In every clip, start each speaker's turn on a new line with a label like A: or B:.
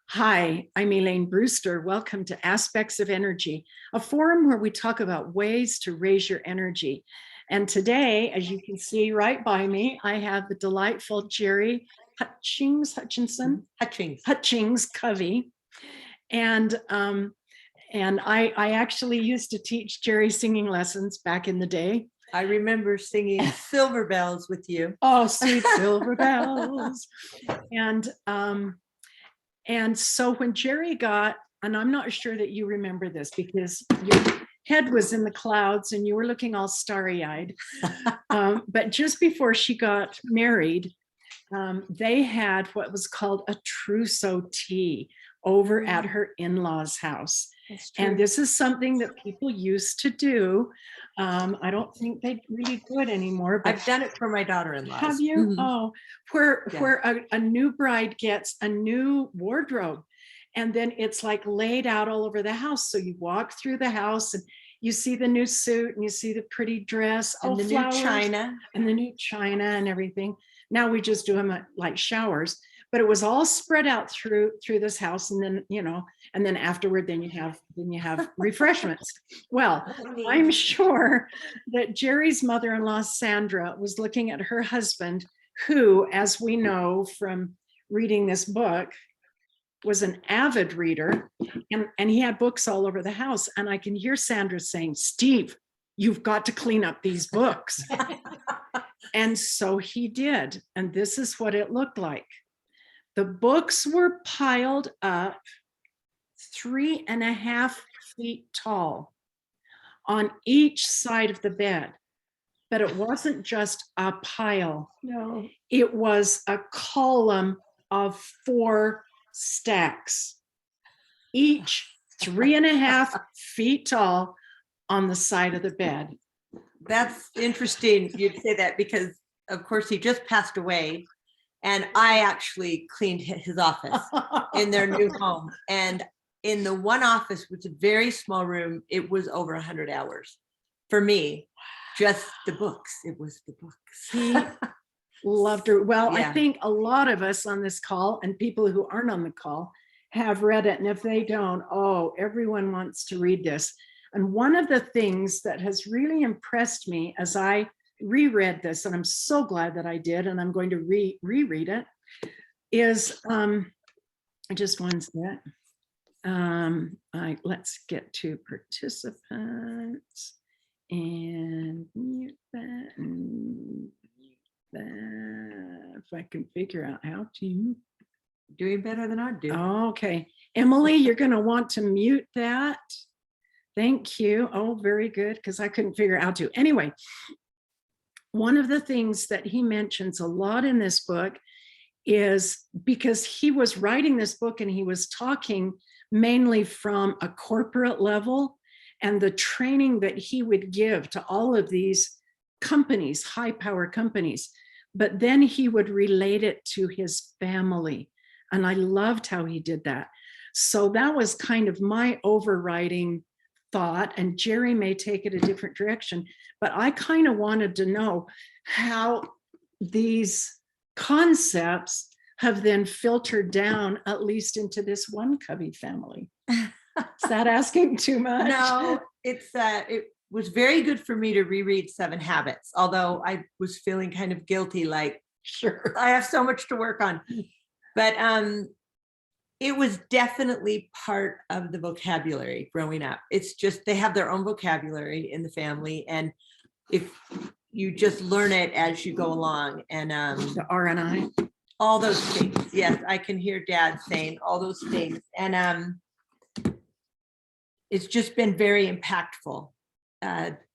A: Hi, I'm Elaine Brewster. Welcome to Aspects of Energy, a forum where we talk about ways to raise your energy. And today, as you can see right by me, I have the delightful Jeri Hutchings Covey. And I actually used to teach Jeri singing lessons back in the day.
B: I remember singing Silver Bells with you.
A: Oh, sweet silver bells. And so when Jeri got, and I'm not sure that you remember this because your head was in the clouds and you were looking all starry-eyed. But just before she got married, they had what was called a trousseau tea over at her in-laws' house. And this is something that people used to do. I don't think they really do it anymore. But
B: I've done it for my daughter-in-law.
A: Have you? Mm-hmm. Oh, where a new bride gets a new wardrobe, and then it's like laid out all over the house. So you walk through the house and you see the new suit and you see the pretty dress
B: and the new china
A: and everything. Now we just do them at like showers. But it was all spread out through this house, and then and then afterward, then you have refreshments. Well, I'm sure that Jeri's mother-in-law Sandra was looking at her husband, who, as we know from reading this book, was an avid reader, and he had books all over the house. And I can hear Sandra saying, "Steve, you've got to clean up these books." And so he did, and this is what it looked like. The books were piled up 3.5 feet tall on each side of the bed. But it wasn't just a pile. No. It was a column of 4 stacks, each 3.5 feet tall on the side of the bed.
B: That's interesting you'd say that, because of course he just passed away. And I actually cleaned his office in their new home. And in the one office, which is a very small room, it was over 100 hours for me. Just the books. It was the books.
A: He loved her. Well, yeah. I think a lot of us on this call, and people who aren't on the call, have read it. And if they don't, oh, everyone wants to read this. And one of the things that has really impressed me as I reread this, and I'm so glad that I did, and I'm going to reread it, is just one sec. Let's get to participants and mute that, if I can figure out how to.
B: Doing better than I do.
A: Okay, Emily, you're going to want to mute that. Thank you. Oh, very good, because I couldn't figure out how to. Anyway, one of the things that he mentions a lot in this book is, because he was writing this book and he was talking mainly from a corporate level, and the training that he would give to all of these companies, high power companies, but then he would relate it to his family. And I loved how he did that. So that was kind of my overriding thought, and Jeri may take it a different direction, but I kind of wanted to know how these concepts have then filtered down, at least into this one Covey family. Is that asking too much?
B: No, it was very good for me to reread 7 Habits, although I was feeling kind of guilty, like,
A: sure,
B: I have so much to work on. But it was definitely part of the vocabulary growing up. It's just, they have their own vocabulary in the family. And if you just learn it as you go along, and
A: the R and I,
B: all those things. Yes, I can hear Dad saying all those things. And it's just been very impactful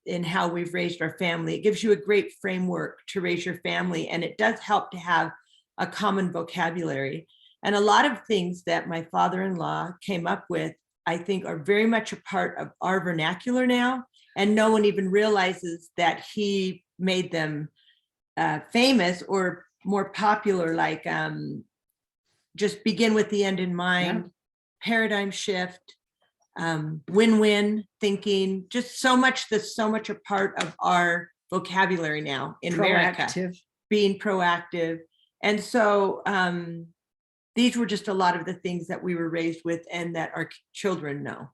B: in how we've raised our family. It gives you a great framework to raise your family. And it does help to have a common vocabulary. And a lot of things that my father-in-law came up with, I think, are very much a part of our vernacular now. And no one even realizes that he made them famous or more popular, like just begin with the end in mind, paradigm shift, win-win thinking, just so much that's so much a part of our vocabulary now in America, being proactive. And so these were just a lot of the things that we were raised with and that our children know.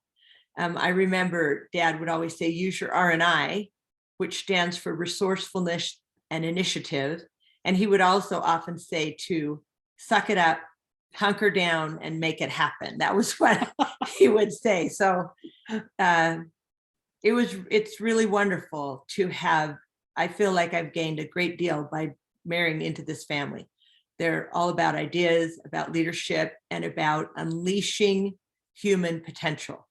B: I remember Dad would always say, use your R&I, which stands for resourcefulness and initiative. And he would also often say to suck it up, hunker down, and make it happen. That was what he would say. So it's really wonderful to have, I feel like I've gained a great deal by marrying into this family. They're all about ideas, about leadership, and about unleashing human potential.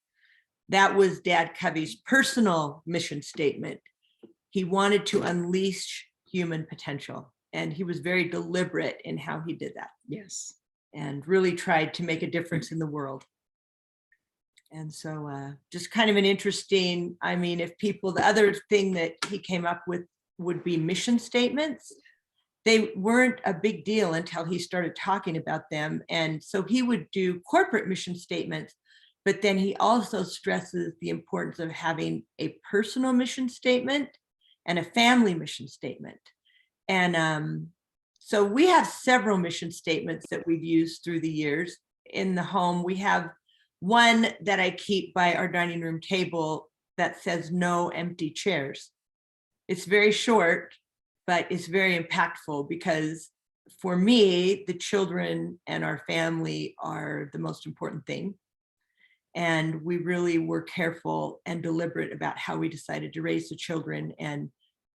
B: That was Dad Covey's personal mission statement. He wanted to unleash human potential, and he was very deliberate in how he did that.
A: Yes.
B: And really tried to make a difference in the world. And so just kind of an interesting, I mean, if people, the other thing that he came up with would be mission statements. They weren't a big deal until he started talking about them. And so he would do corporate mission statements, but then he also stresses the importance of having a personal mission statement and a family mission statement. And so we have several mission statements that we've used through the years in the home. We have one that I keep by our dining room table that says no empty chairs. It's very short, but it's very impactful because for me, the children and our family are the most important thing. And we really were careful and deliberate about how we decided to raise the children. And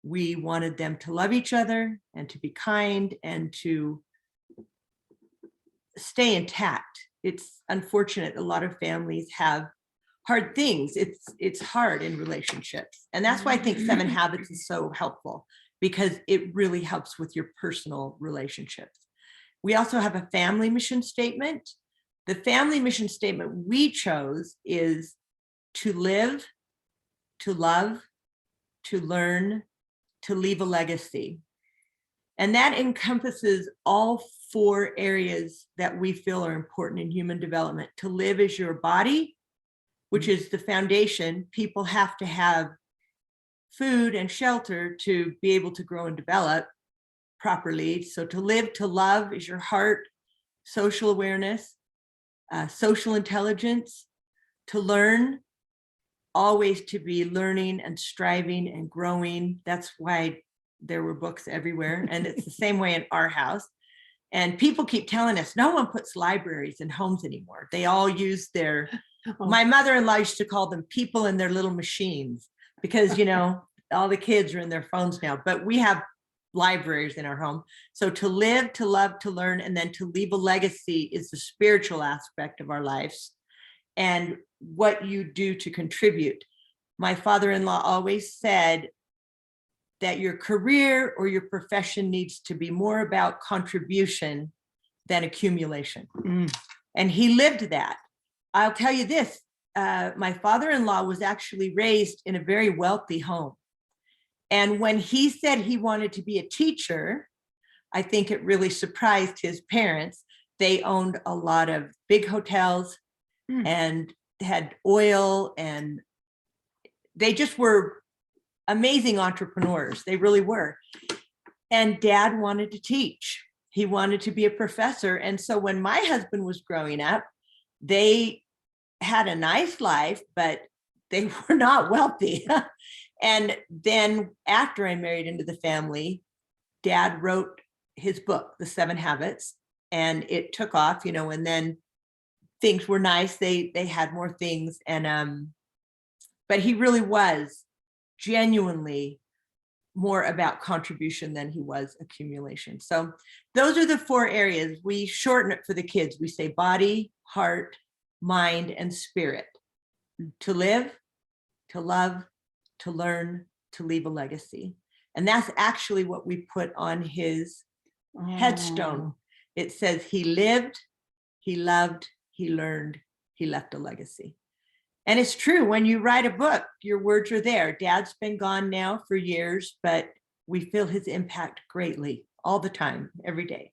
B: we wanted them to love each other and to be kind and to stay intact. It's unfortunate. A lot of families have hard things. It's hard in relationships. And that's why I think 7 Habits is so helpful, because it really helps with your personal relationships. We also have a family mission statement. The family mission statement we chose is to live, to love, to learn, to leave a legacy. And that encompasses all 4 areas that we feel are important in human development. To live is your body, which is the foundation. People have to have food and shelter to be able to grow and develop properly. So to live, to love is your heart, social awareness, social intelligence. To learn, always to be learning and striving and growing. That's why there were books everywhere. And it's the same way in our house. And people keep telling us no one puts libraries in homes anymore. They all use their, my mother-in-law used to call them people in their little machines, because, you know, all the kids are in their phones now, but we have libraries in our home. So to live, to love, to learn, and then to leave a legacy is the spiritual aspect of our lives and what you do to contribute. My father-in-law always said that your career or your profession needs to be more about contribution than accumulation. And he lived that. I'll tell you this, my father-in-law was actually raised in a very wealthy home. And when he said he wanted to be a teacher, I think it really surprised his parents. They owned a lot of big hotels and had oil, and they just were amazing entrepreneurs. They really were. And Dad wanted to teach. He wanted to be a professor. And so when my husband was growing up, they had a nice life, but they were not wealthy. And then after I married into the family, Dad wrote his book, The 7 Habits, and it took off, you know, and then things were nice. They had more things. And but he really was genuinely more about contribution than he was accumulation. So those are the 4 areas. We shorten it for the kids. We say body, heart, mind, and spirit. To live, to love, to learn, to leave a legacy. And that's actually what we put on his headstone. It says he lived, he loved, he learned, he left a legacy. And it's true, when you write a book, your words are there. Dad's been gone now for years, but we feel his impact greatly all the time, every day.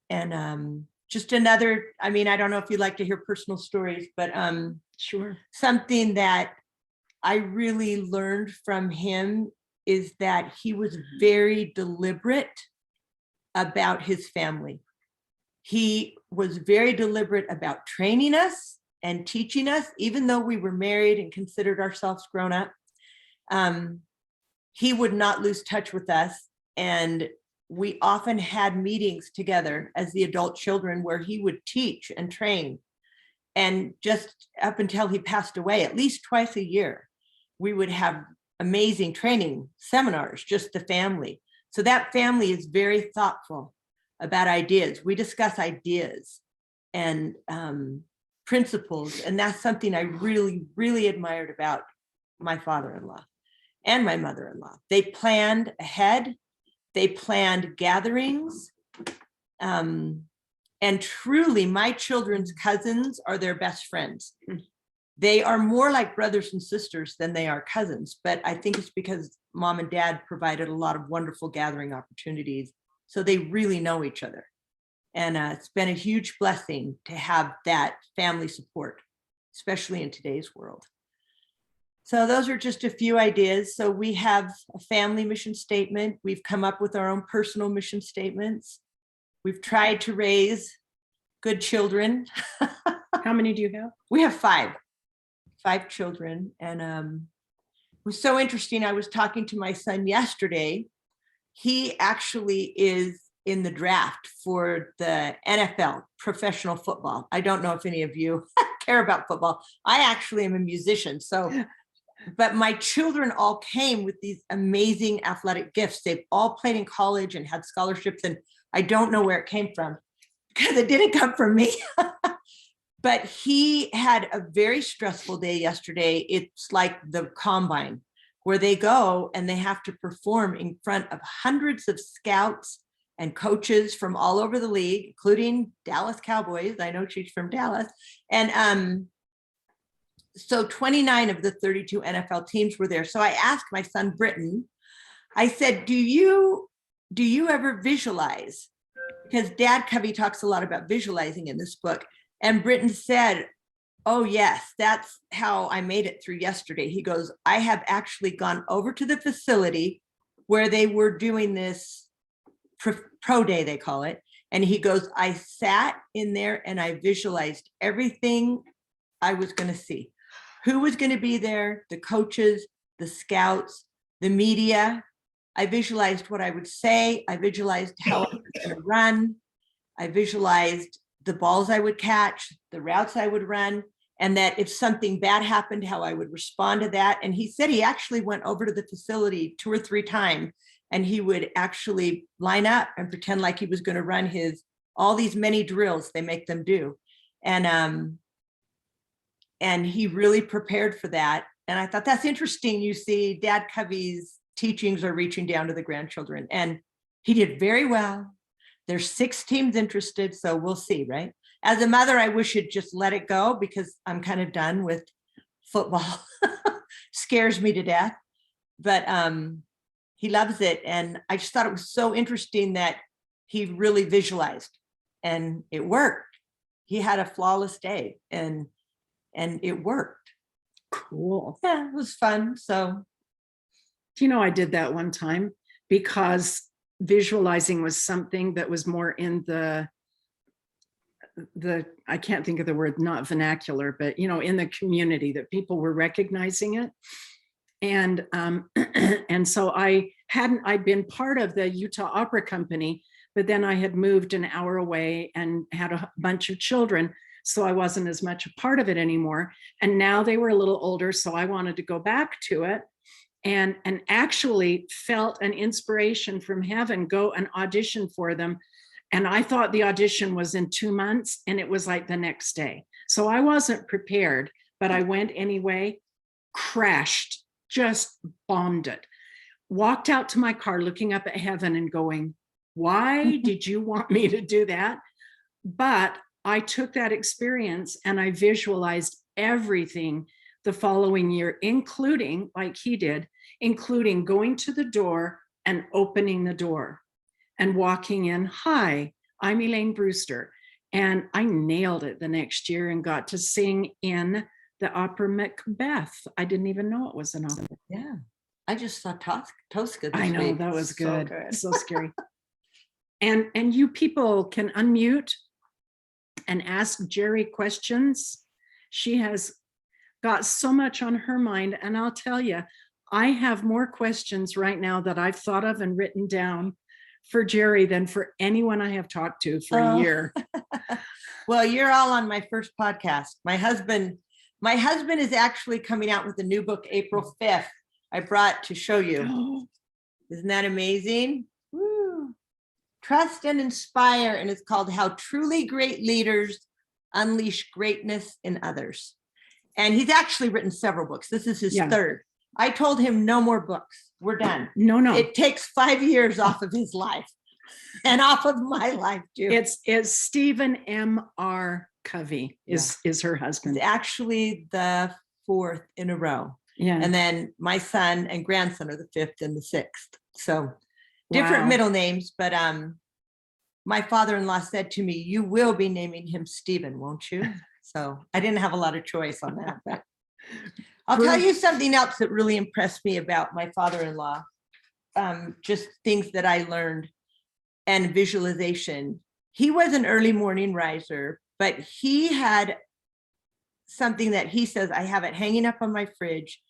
B: And just another, I mean, I don't know if you'd like to hear personal stories, but
A: Sure.
B: Something that I really learned from him is that he was very deliberate about his family. He was very deliberate about training us and teaching us, even though we were married and considered ourselves grown up. He would not lose touch with us. And we often had meetings together as the adult children where he would teach and train. And just up until he passed away, at least twice a year, we would have amazing training seminars, just the family. So that family is very thoughtful about ideas. We discuss ideas and principles. And that's something I really, really admired about my father-in-law and my mother-in-law. They planned ahead. They planned gatherings. And truly, my children's cousins are their best friends. They are more like brothers and sisters than they are cousins. But I think it's because mom and dad provided a lot of wonderful gathering opportunities. So they really know each other. And it's been a huge blessing to have that family support, especially in today's world. So those are just a few ideas. So we have a family mission statement. We've come up with our own personal mission statements. We've tried to raise good children.
A: How many do you have?
B: We have five children. And it was so interesting. I was talking to my son yesterday. He actually is in the draft for the NFL, professional football. I don't know if any of you care about football. I actually am a musician. So, but my children all came with these amazing athletic gifts. They've all played in college and had scholarships. And I don't know where it came from because it didn't come from me. But he had a very stressful day yesterday. It's like the combine where they go and they have to perform in front of hundreds of scouts and coaches from all over the league, including Dallas Cowboys. I know she's from Dallas. And so 29 of the 32 NFL teams were there. So I asked my son, Britton, I said, do you ever visualize? Because Dad Covey talks a lot about visualizing in this book. And Britton said, oh yes, that's how I made it through yesterday. He goes, I have actually gone over to the facility where they were doing this pro day, they call it. And he goes, I sat in there and I visualized everything I was going to see. Who was going to be there, the coaches, the scouts, the media. I visualized what I would say. I visualized how I was going to run. I visualized the balls I would catch, the routes I would run, and that if something bad happened, how I would respond to that. And he said he actually went over to the facility 2 or 3 times, and he would actually line up and pretend like he was going to run all these many drills they make them do. And he really prepared for that. And I thought that's interesting. You see Dad Covey's teachings are reaching down to the grandchildren, and he did very well. There's 6 teams interested, so we'll see, right? As a mother, I wish you'd just let it go because I'm kind of done with football. Scares me to death, but he loves it. And I just thought it was so interesting that he really visualized and it worked. He had a flawless day and it worked.
A: Cool.
B: Yeah, it was fun. So,
A: I did that one time because visualizing was something that was more in the I can't think of the word, not vernacular, but in the community, that people were recognizing it. And and so I'd been part of the Utah Opera Company, but then I had moved an hour away and had a bunch of children, so I wasn't as much a part of it anymore. And now they were a little older, so I wanted to go back to it. And actually felt an inspiration from heaven, go and audition for them. And I thought the audition was in 2 months, and it was like the next day. So I wasn't prepared, but I went anyway, crashed, just bombed it. Walked out to my car looking up at heaven and going, why did you want me to do that? But I took that experience and I visualized everything the following year, including, like he did, including going to the door and opening the door and walking in, hi, I'm Elaine Brewster. And I nailed it the next year and got to sing in the opera Macbeth. I didn't even know it was an opera.
B: yeah, I just saw Tosca this
A: I know,
B: week.
A: that was
B: So
A: good. So scary. And you people can unmute. and ask Jeri questions. She has got so much on her mind. And I'll tell you, I have more questions right now that I've thought of and written down for Jeri than for anyone I have talked to for a year.
B: Well, you're all on my first podcast. My husband is actually coming out with a new book April 5th. I brought to show you.
A: Oh,
B: Isn't that amazing? Woo. Trust and inspire. And it's called How Truly Great Leaders Unleash Greatness in Others. And he's actually written several books. This is his third. I told him no more books. We're done.
A: No.
B: It takes 5 years off of his life and off of my life too.
A: It's Stephen M.R. Covey is her husband.
B: It's actually the 4th in a row.
A: Yeah.
B: And then my son and grandson are the 5th and the 6th. So different middle names, but my father-in-law said to me, "You will be naming him Stephen, won't you?" So I didn't have a lot of choice on that, but I'll tell you something else that really impressed me about my father-in-law. Just things that I learned and visualization. He was an early morning riser, but he had something that he says, I have it hanging up on my fridge.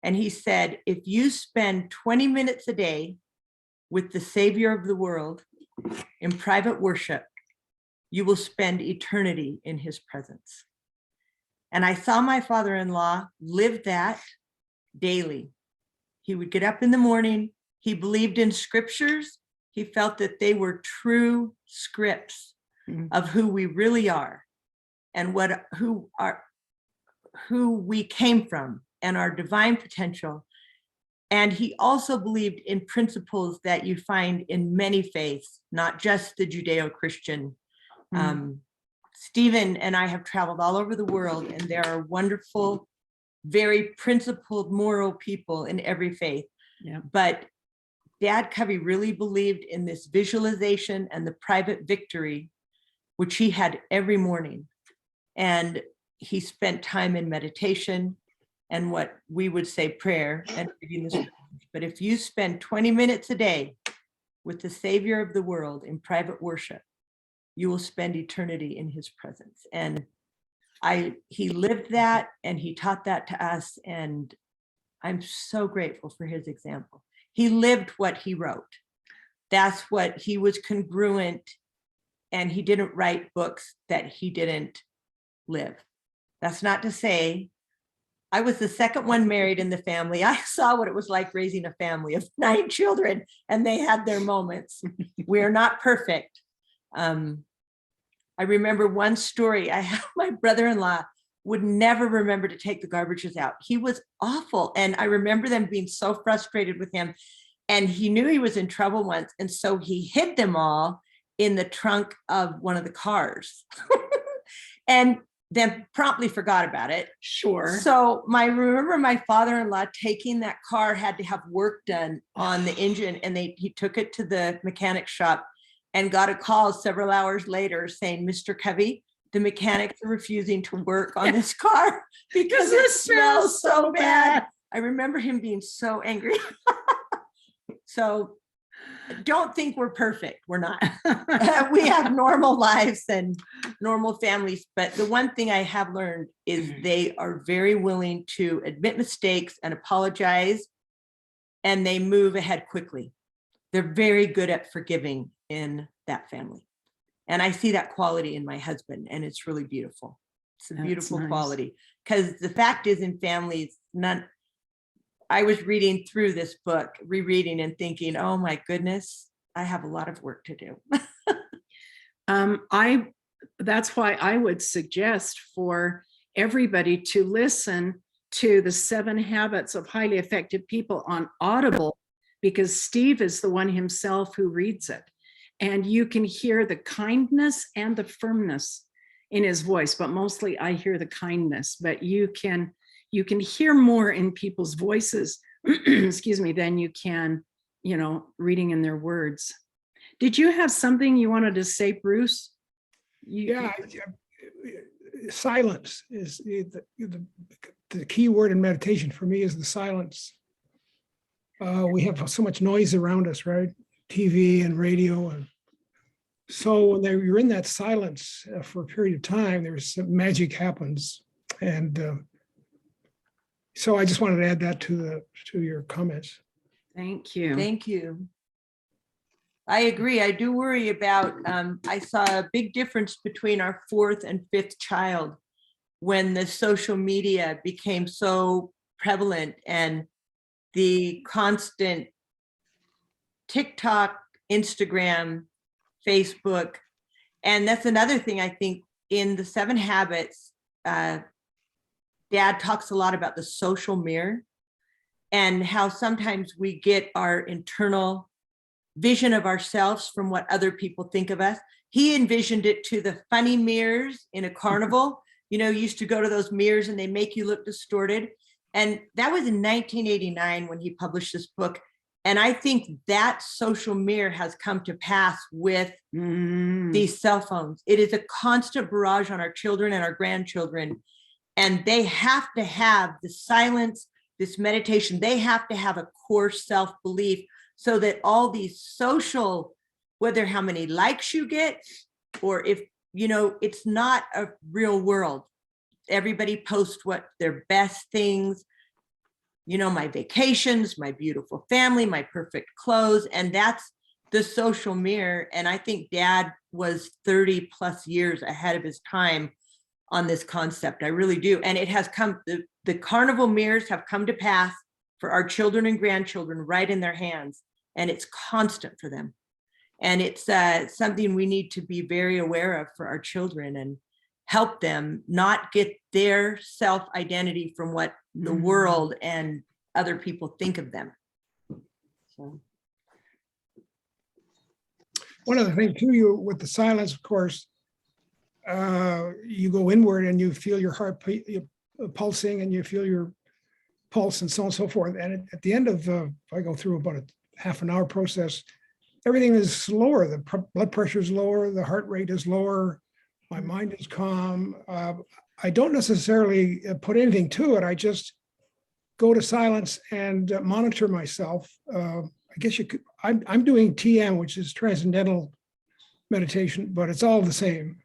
B: And he said, if you spend 20 minutes a day with the Savior of the world in private worship, you will spend eternity in his presence. And I saw my father-in-law live that daily. He would get up in the morning. He believed in scriptures. He felt that they were true scripts of who we really are and who we came from and our divine potential. And he also believed in principles that you find in many faiths, not just the Judeo-Christian. Stephen and I have traveled all over the world, and there are wonderful, very principled, moral people in every faith.
A: Yeah.
B: But Dad Covey really believed in this visualization and the private victory, which he had every morning. And he spent time in meditation and what we would say prayer and reading the scriptures. But if you spend 20 minutes a day with the Savior of the world in private worship, you will spend eternity in his presence. And he lived that, and he taught that to us. And I'm so grateful for his example. He lived what he wrote. That's what he was congruent, and he didn't write books that he didn't live. That's not to say I was the second one married in the family. I saw what it was like raising a family of 9 children, and they had their moments. We're not perfect. I remember one story. I had my brother-in-law would never remember to take the garbages out. He was awful. And I remember them being so frustrated with him. And he knew he was in trouble once. And so he hid them all in the trunk of one of the cars and then promptly forgot about it.
A: Sure.
B: So remember my father-in-law taking that car, had to have work done on the engine. And he took it to the mechanic shop and got a call several hours later saying, Mr. Covey, the mechanics are refusing to work on this car because it smells so bad. I remember him being so angry. So don't think we're perfect. We're not. We have normal lives and normal families. But the one thing I have learned is they are very willing to admit mistakes and apologize, and they move ahead quickly. They're very good at forgiving in that family. And I see that quality in my husband, and it's really beautiful. It's a beautiful quality, because the fact is, in families, I was reading through this book, rereading and thinking, oh my goodness, I have a lot of work to do.
A: That's why I would suggest for everybody to listen to the 7 Habits of Highly Effective People on Audible, because Steve is the one himself who reads it. And you can hear the kindness and the firmness in his voice, but mostly I hear the kindness. But you can hear more in people's voices, excuse me, than you can, reading in their words. Did you have something you wanted to say, Bruce?
C: Silence is the key word in meditation for me, is the silence. We have so much noise around us, right? TV and radio, and So when you're in that silence for a period of time, there's some magic happens. And so I just wanted to add that to your comments.
A: Thank you.
B: Thank you. I agree. I do worry about, I saw a big difference between our fourth and fifth child when the social media became so prevalent and the constant TikTok, Instagram, Facebook. And that's another thing I think in the 7 Habits, Dad talks a lot about the social mirror and how sometimes we get our internal vision of ourselves from what other people think of us. He envisioned it to the funny mirrors in a carnival. You know, you used to go to those mirrors and they make you look distorted. And that was in 1989 when he published this book. And I think that social mirror has come to pass with these cell phones. It is a constant barrage on our children and our grandchildren. And they have to have the silence, this meditation. They have to have a core self-belief so that all these social, whether how many likes you get, or if, you know, it's not a real world. Everybody posts what their best things, you know, my vacations, my beautiful family, my perfect clothes, and that's the social mirror. And I think Dad was 30 plus years ahead of his time on this concept. I really do. And it has come, the carnival mirrors have come to pass for our children and grandchildren right in their hands. And it's constant for them. And it's something we need to be very aware of for our children and help them not get their self-identity from what the world and other people think of them. So.
C: One other thing too, you with the silence, of course, you go inward and you feel your heart pulsing and you feel your pulse and so on and so forth. And at the end of, I go through about a half an hour process, everything is slower. The blood pressure is lower, the heart rate is lower, my mind is calm. I don't necessarily put anything to it. I just go to silence and monitor myself. I guess you could, I'm doing TM, which is transcendental meditation, but it's all the same.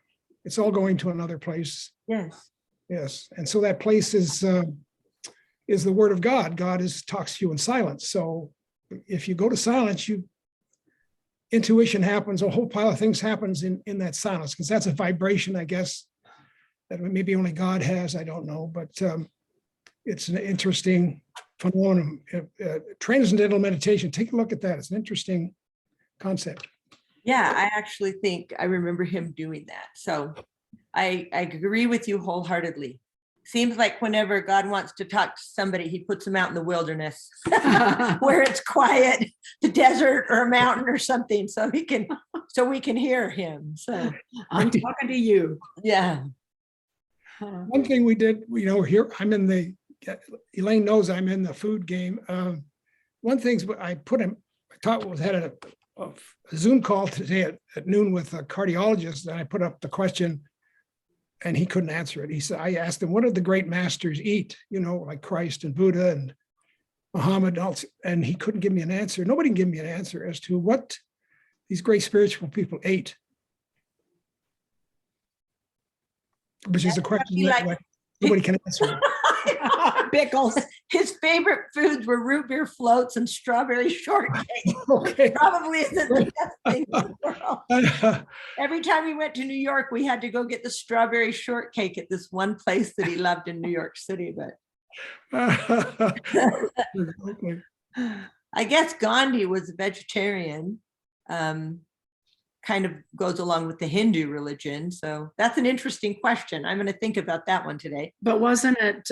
C: It's all going to another place.
B: Yes.
C: Yes. And so that place is the word of God. God talks to you in silence. So if you go to silence, intuition happens, a whole pile of things happens in that silence, because that's a vibration, I guess, that maybe only God has, I don't know, but it's an interesting phenomenon. Transcendental meditation, take a look at that. It's an interesting concept.
B: Yeah, I actually think I remember him doing that. So I agree with you wholeheartedly. Seems like whenever God wants to talk to somebody, he puts them out in the wilderness where it's quiet, the desert or a mountain or something, so we can hear him. So
A: I'm talking to you.
B: Yeah.
C: One thing we did, here Elaine knows I'm in the food game. One thing I had a Zoom call today at noon with a cardiologist, and I put up the question and he couldn't answer it. He said, I asked him, what did the great masters eat? Like Christ and Buddha and Muhammad, and he couldn't give me an answer. Nobody can give me an answer as to what these great spiritual people ate. Which is a question that nobody can answer.
B: Pickles. His favorite foods were root beer floats and strawberry shortcake.
C: Okay.
B: Probably isn't the best thing in the world. Every time he went to New York, we had to go get the strawberry shortcake at this one place that he loved in New York City. But I guess Gandhi was a vegetarian. Kind of goes along with the Hindu religion. So that's an interesting question. I'm going to think about that one today.
A: But wasn't it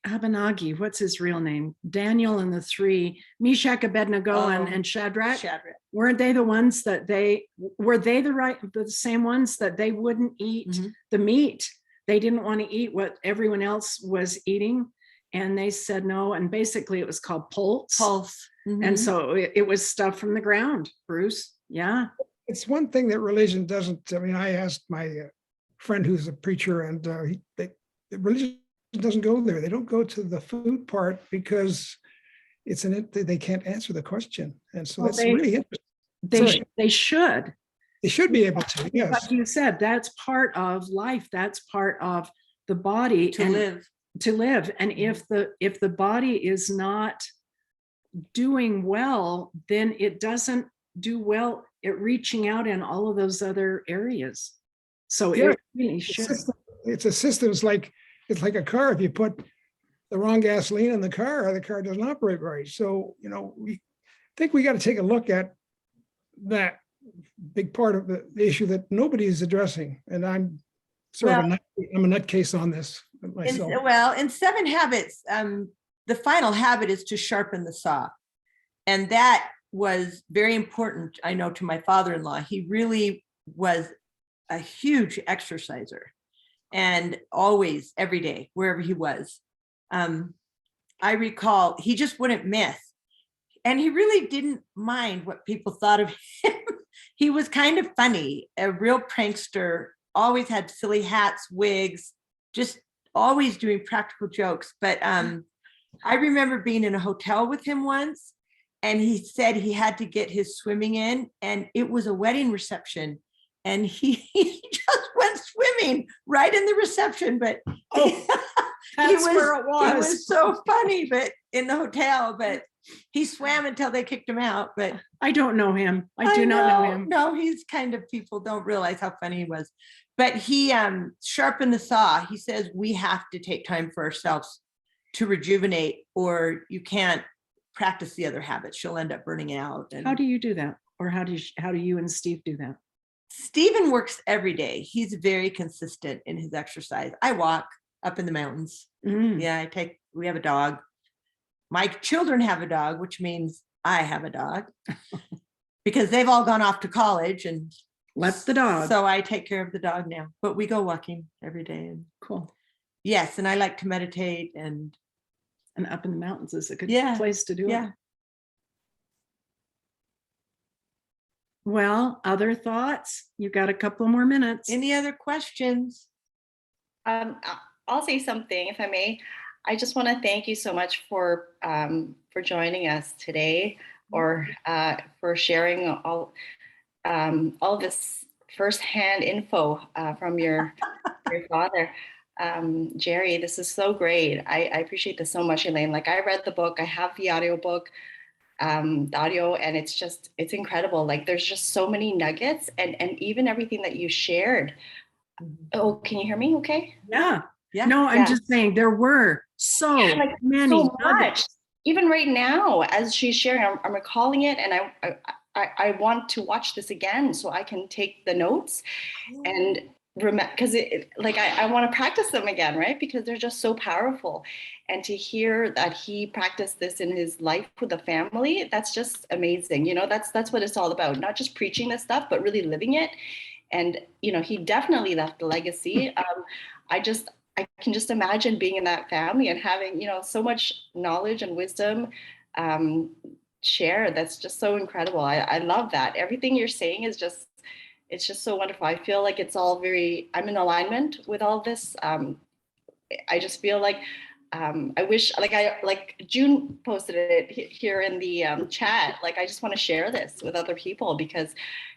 A: Abenagi, what's his real name? Daniel and the three, Meshach, Abednego, and Shadrach. Weren't they the ones that the same ones that they wouldn't eat the meat? They didn't want to eat what everyone else was eating. And they said no. And basically it was called pulse. And so it was stuff from the ground, Bruce. Yeah.
C: It's one thing that religion doesn't. I asked my friend who's a preacher, and religion doesn't go there. They don't go to the food part because they can't answer the question. And so
A: Well,
C: that's really interesting.
A: They,
C: Sorry.
A: they should.
C: They should be able to, yes.
A: Like you said, that's part of life. That's part of the body
B: To
A: and
B: live.
A: to live. And if the body is not doing well, then it doesn't do well at reaching out in all of those other areas. So
C: Yeah,
A: it really should.
C: It's a system. It's like a car. If you put the wrong gasoline in the car doesn't operate right. So, we think we got to take a look at that big part of the issue that nobody is addressing. And I'm I'm a nutcase on this myself.
B: In 7 Habits, the final habit is to sharpen the saw. And that was very important, I know, to my father-in-law. He really was a huge exerciser, and always, every day, wherever he was. I recall he just wouldn't miss. And he really didn't mind what people thought of him. He was kind of funny, a real prankster, always had silly hats, wigs, just always doing practical jokes. But I remember being in a hotel with him once, and he said he had to get his swimming in, and it was a wedding reception. And he just went swimming right in the reception, but
A: That's where it was.
B: It was so funny, but in the hotel, but he swam until they kicked him out. But
A: I don't know him. I do not know him.
B: No, he's kind of, people don't realize how funny he was. But he sharpened the saw. He says we have to take time for ourselves to rejuvenate, or you can't practice the other habits. You'll end up burning out. And
A: How do you do that? Or how do you and Steve do that?
B: Stephen works every day. He's very consistent in his exercise. I walk up in the mountains. Yeah, we have a dog. My children have a dog, which means I have a dog because they've all gone off to college and
A: left the dog.
B: So I take care of the dog now, but we go walking every day. And
A: cool.
B: Yes. And I like to meditate, and
A: up in the mountains is a good place to do
B: it.
A: Well, other thoughts? You got a couple more minutes.
B: Any other questions?
D: I'll say something, if I may. I just want to thank you so much for joining us today, or for sharing all this firsthand info from your father. Jeri, this is so great. I appreciate this so much, Elaine. Like, I read the book, I have the audiobook, the audio, and it's incredible. Like, there's just so many nuggets, and even everything that you shared. Oh, can you hear me okay?
A: Yeah. No, I'm just saying there were so many
D: so
A: nuggets.
D: much. Even right now, as she's sharing, I'm recalling it, and I want to watch this again so I can take the notes and remember, because I want to practice them again, right? Because they're just so powerful. And to hear that he practiced this in his life with the family, that's just amazing. That's what it's all about. Not just preaching this stuff, but really living it. And he definitely left a legacy. I can just imagine being in that family and having, so much knowledge and wisdom shared. That's just so incredible. I love that. Everything you're saying is it's just so wonderful. I feel like it's all I'm in alignment with all this. I just feel like I wish, like June posted it here in the chat. Like, I just want to share this with other people because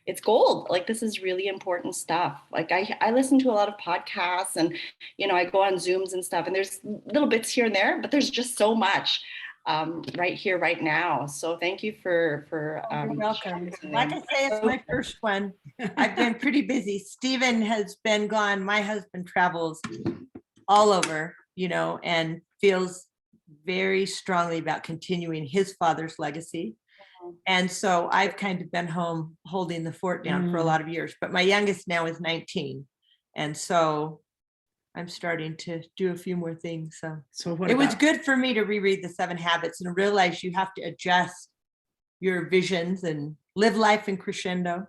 D: it's gold. Like, this is really important stuff. Like, I listen to a lot of podcasts, and I go on Zooms and stuff, and there's little bits here and there, but there's just so much right here, right now. So thank you for
B: You're welcome. Like I say, it's my first one. I've been pretty busy. Stephen has been gone. My husband travels all over, and feels very strongly about continuing his father's legacy. And so I've kind of been home holding the fort down for a lot of years, but my youngest now is 19. And so I'm starting to do a few more things. So it was good for me to reread the 7 Habits and realize you have to adjust your visions and live life in crescendo.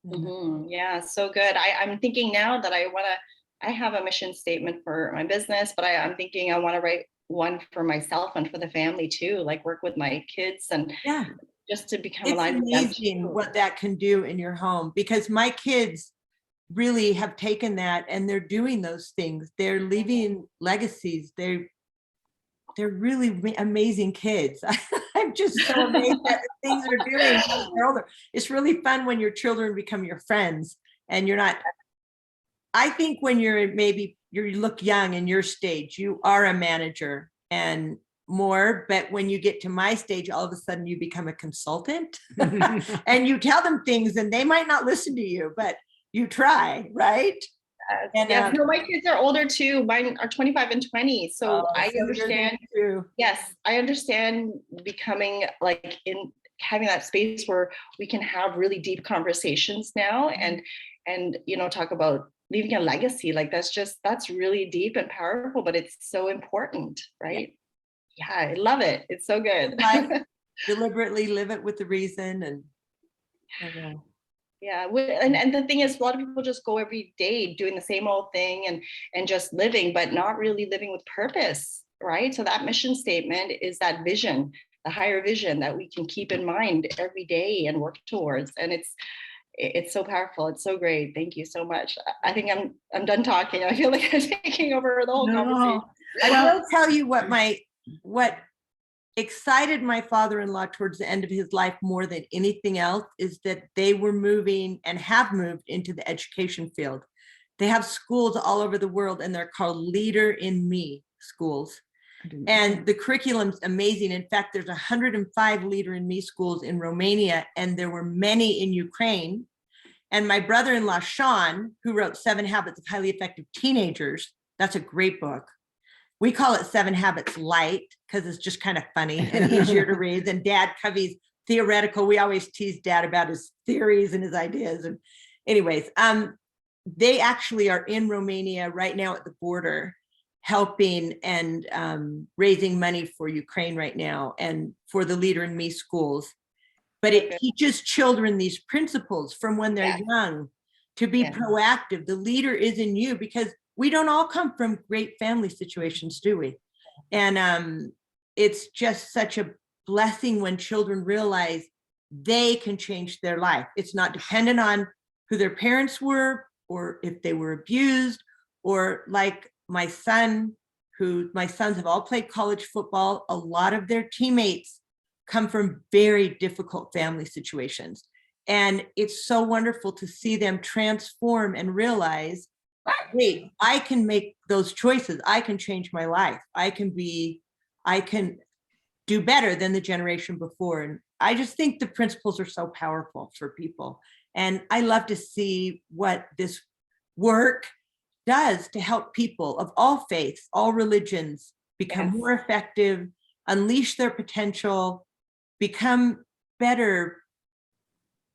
D: Yeah, so good. I'm thinking now that I have a mission statement for my business, but I'm thinking I want to write one for myself and for the family too, like work with my kids and just to become aligned with them. It's amazing
B: what that can do in your home, because my kids really have taken that and they're doing those things. They're leaving legacies. they're really amazing kids. I'm just so amazed at the things they're doing when they're older. It's really fun when your children become your friends and you're not. I think when you look young in your stage, you are a manager and more, but when you get to my stage, all of a sudden you become a consultant and you tell them things and they might not listen to you, but you try, right? And
D: yes, no, my kids are older too. Mine are 25 and 20. So I understand. Yes, I understand becoming like in having that space where we can have really deep conversations now and talk about leaving a legacy. Like that's really deep and powerful, but it's so important, right? Yeah, I love it. It's so good.
B: Deliberately live it with the reason and
D: yeah, and the thing is, a lot of people just go every day doing the same old thing and just living, but not really living with purpose, right? So that mission statement is that vision, the higher vision that we can keep in mind every day and work towards. And it's so powerful. It's so great. Thank you so much. I think I'm done talking. I feel like I'm taking over the whole conversation.
B: I will tell you what excited my father-in-law towards the end of his life more than anything else is that they were moving and have moved into the education field. They have schools all over the world and they're called Leader in Me schools. And the curriculum's amazing. In fact, there's 105 Leader in Me schools in Romania, and there were many in Ukraine. And my brother-in-law, Sean, who wrote 7 Habits of Highly Effective Teenagers, that's a great book. We call it 7 Habits Light because it's just kind of funny and easier to read than Dad Covey's theoretical. We always tease Dad about his theories and his ideas. And anyways, they actually are in Romania right now at the border helping and raising money for Ukraine right now and for the Leader in Me schools. But it teaches children these principles from when they're young to be proactive. The leader is in you because we don't all come from great family situations, do we? And it's just such a blessing when children realize they can change their life. It's not dependent on who their parents were or if they were abused, or like my sons have all played college football. A lot of their teammates come from very difficult family situations. And it's so wonderful to see them transform and realize, wait, I can make those choices. I can change my life. I can do better than the generation before. And I just think the principles are so powerful for people. And I love to see what this work does to help people of all faiths, all religions, become more effective, unleash their potential, become better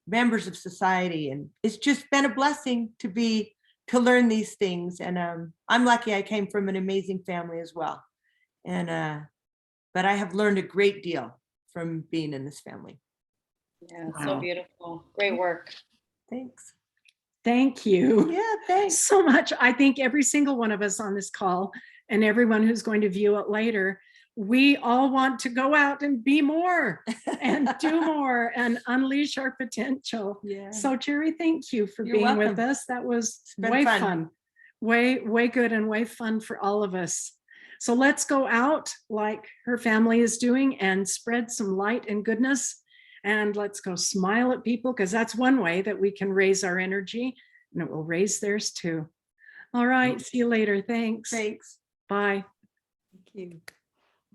B: members of society. And it's just been a blessing to learn these things. And I'm lucky I came from an amazing family as well. And but I have learned a great deal from being in this family.
D: Yeah, so beautiful. Great work.
B: Thanks.
A: Thank you.
B: Yeah, thanks
A: so much. I think every single one of us on this call and everyone who's going to view it later, we all want to go out and be more and do more and unleash our potential.
B: Yeah.
A: So Jeri, thank you for being
B: welcome.
A: with us. That was way fun. Way good and way fun for all of us. So let's go out like her family is doing and spread some light and goodness. And let's go smile at people, because that's one way that we can raise our energy, and it will raise theirs too. All right. See you later. Thanks.
B: Thanks.
A: Bye.
B: Thank you.